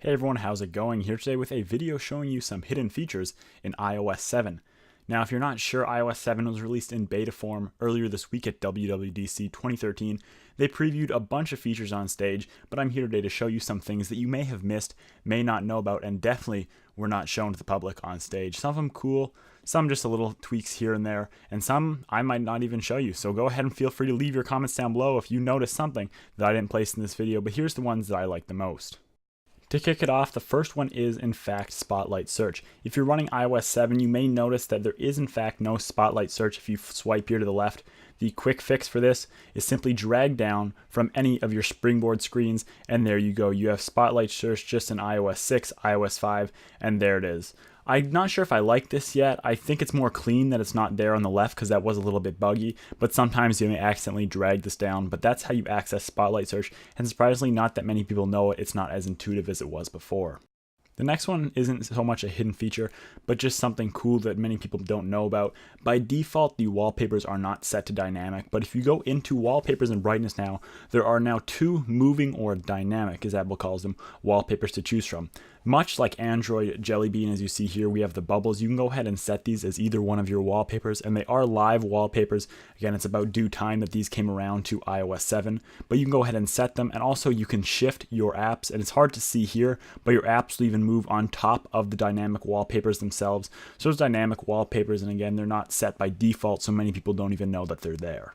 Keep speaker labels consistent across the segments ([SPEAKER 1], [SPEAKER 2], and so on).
[SPEAKER 1] Hey everyone, how's it going? Here today with a video showing you some hidden features in iOS 7. Now, if you're not sure, iOS 7 was released in beta form earlier this week at WWDC 2013. They previewed a bunch of features on stage, but I'm here today to show you some things that you may have missed, may not know about, and definitely were not shown to the public on stage. Some of them cool, some just a little tweaks here and there, and some I might not even show you. So go ahead and feel free to leave your comments down below if you notice something that I didn't place in this video, but here's the ones that I like the most. To kick it off, the first one is in fact Spotlight Search. If you're running iOS 7, you may notice that there is in fact no Spotlight Search if you swipe here to the left. The quick fix for this is simply drag down from any of your springboard screens, and there you go. You have Spotlight Search just in iOS 6, iOS 5, and there it is. I'm not sure if I like this yet. I think it's more clean that it's not there on the left because that was a little bit buggy, but sometimes you may accidentally drag this down, but that's how you access Spotlight Search, and surprisingly not that many people know it. It's not as intuitive as it was before. The next one isn't so much a hidden feature, but just something cool that many people don't know about. By default, the wallpapers are not set to dynamic, but if you go into wallpapers and brightness now, there are now two moving or dynamic, as Apple calls them, wallpapers to choose from. Much like Android Jelly Bean, as you see here, we have the bubbles. You can go ahead and set these as either one of your wallpapers, and they are live wallpapers. Again, it's about due time that these came around to iOS 7, but you can go ahead and set them, and also you can shift your apps, and it's hard to see here, but your apps will even move on top of the dynamic wallpapers themselves. So those dynamic wallpapers, and again, they're not set by default, so many people don't even know that they're there.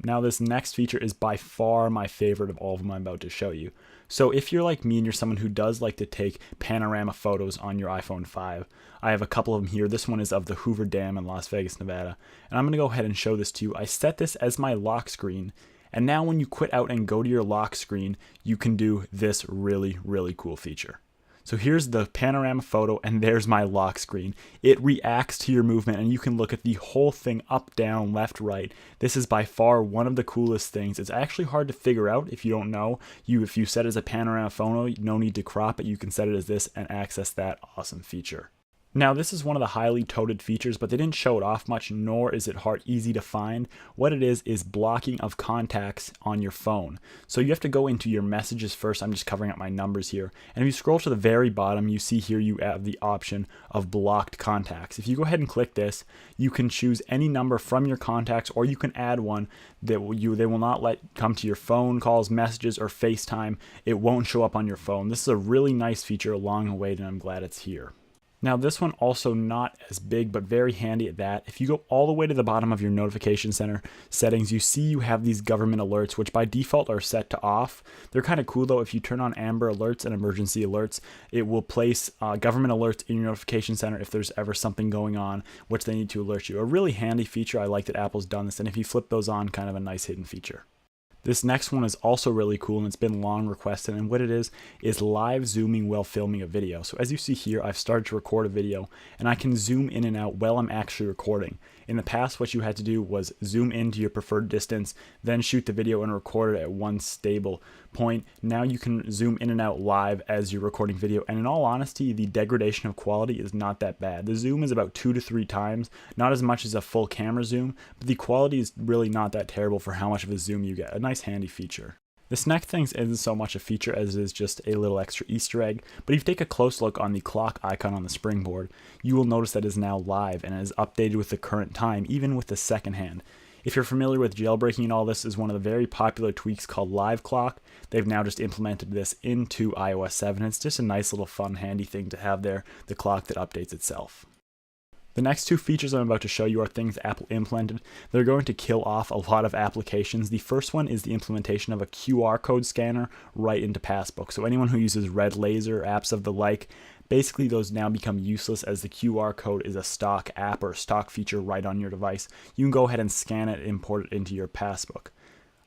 [SPEAKER 1] Now this next feature is by far my favorite of all of them I'm about to show you. So if you're like me and you're someone who does like to take panorama photos on your iPhone 5, I have a couple of them here. This one is of the Hoover Dam in Las Vegas, Nevada. And I'm going to go ahead and show this to you. I set this as my lock screen. And now when you quit out and go to your lock screen, you can do this really, really cool feature. So here's the panorama photo, and there's my lock screen. It reacts to your movement, and you can look at the whole thing up, down, left, right. This is by far one of the coolest things. It's actually hard to figure out if you don't know. If you set it as a panorama photo, no need to crop it. You can set it as this and access that awesome feature. Now this is one of the highly touted features, but they didn't show it off much, nor is it easy to find. What it is blocking of contacts on your phone. So you have to go into your messages first. I'm just covering up my numbers here. And if you scroll to the very bottom, you see here you have the option of blocked contacts. If you go ahead and click this, you can choose any number from your contacts, or you can add one that they will not let come to your phone calls, messages, or FaceTime. It won't show up on your phone. This is a really nice feature, long awaited, and I'm glad it's here. Now this one also not as big, but very handy at that. If you go all the way to the bottom of your notification center settings, you see you have these government alerts, which by default are set to off. They're kind of cool though. If you turn on Amber Alerts and Emergency Alerts, it will place government alerts in your notification center if there's ever something going on, which they need to alert you. A really handy feature. I like that Apple's done this, and if you flip those on, kind of a nice hidden feature. This next one is also really cool, and it's been long requested, and what it is live zooming while filming a video. So as you see here, I've started to record a video, and I can zoom in and out while I'm actually recording. In the past, what you had to do was zoom into your preferred distance, then shoot the video and record it at one stable point. Now you can zoom in and out live as you're recording video, and in all honesty, the degradation of quality is not that bad. The zoom is about 2 to 3 times, not as much as a full camera zoom, but the quality is really not that terrible for how much of a zoom you get. A nice handy feature. This next thing isn't so much a feature as it is just a little extra Easter egg, but if you take a close look on the clock icon on the springboard, you will notice that it is now live and is updated with the current time, even with the second hand. If you're familiar with jailbreaking and all, this is one of the very popular tweaks called Live Clock. They've now just implemented this into iOS 7. It's just a nice little fun handy thing to have there, the clock that updates itself. The next two features I'm about to show you are things Apple implemented. They're going to kill off a lot of applications. The first one is the implementation of a QR code scanner right into Passbook. So anyone who uses Red Laser, apps of the like, basically those now become useless as the QR code is a stock app or stock feature right on your device. You can go ahead and scan it and import it into your Passbook.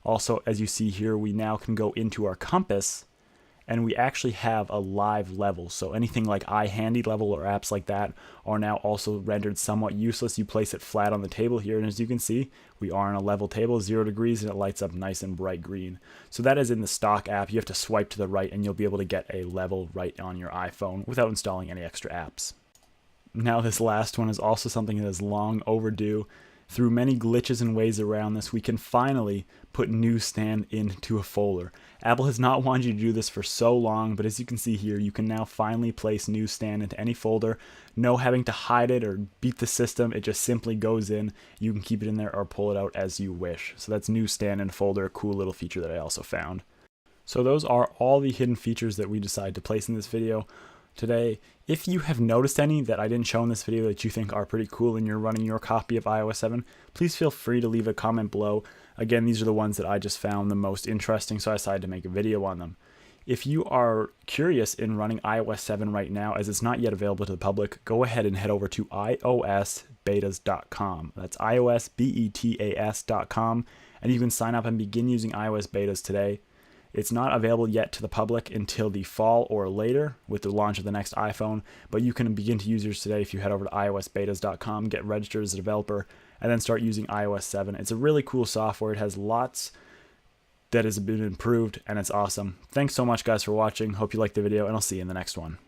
[SPEAKER 1] Also, as you see here, we now can go into our compass, and we actually have a live level. So anything like iHandy level or apps like that are now also rendered somewhat useless. You place it flat on the table here, and as you can see, we are on a level table, 0 degrees, and it lights up nice and bright green. So that is in the stock app. You have to swipe to the right, and you'll be able to get a level right on your iPhone without installing any extra apps. Now this last one is also something that is long overdue. through many glitches and ways around this, we can finally put newsstand into a folder. Apple has not wanted you to do this for so long, but as you can see here, you can now finally place newsstand into any folder. No having to hide it or beat the system. It just simply goes in. You can keep it in there or pull it out as you wish. So that's newsstand in a folder, a cool little feature that I also found. So those are all the hidden features that we decided to place in this video today. If you have noticed any that I didn't show in this video that you think are pretty cool and you're running your copy of iOS 7, please feel free to leave a comment below. Again, these are the ones that I just found the most interesting, so I decided to make a video on them. If you are curious in running iOS 7 right now, as it's not yet available to the public, go ahead and head over to iosbetas.com. That's iosbetas.com, and you can sign up and begin using iOS betas today. It's not available yet to the public until the fall or later with the launch of the next iPhone, but you can begin to use yours today if you head over to iosbetas.com, get registered as a developer, and then start using iOS 7. It's a really cool software. It has lots that has been improved, and it's awesome. Thanks so much, guys, for watching. Hope you liked the video, and I'll see you in the next one.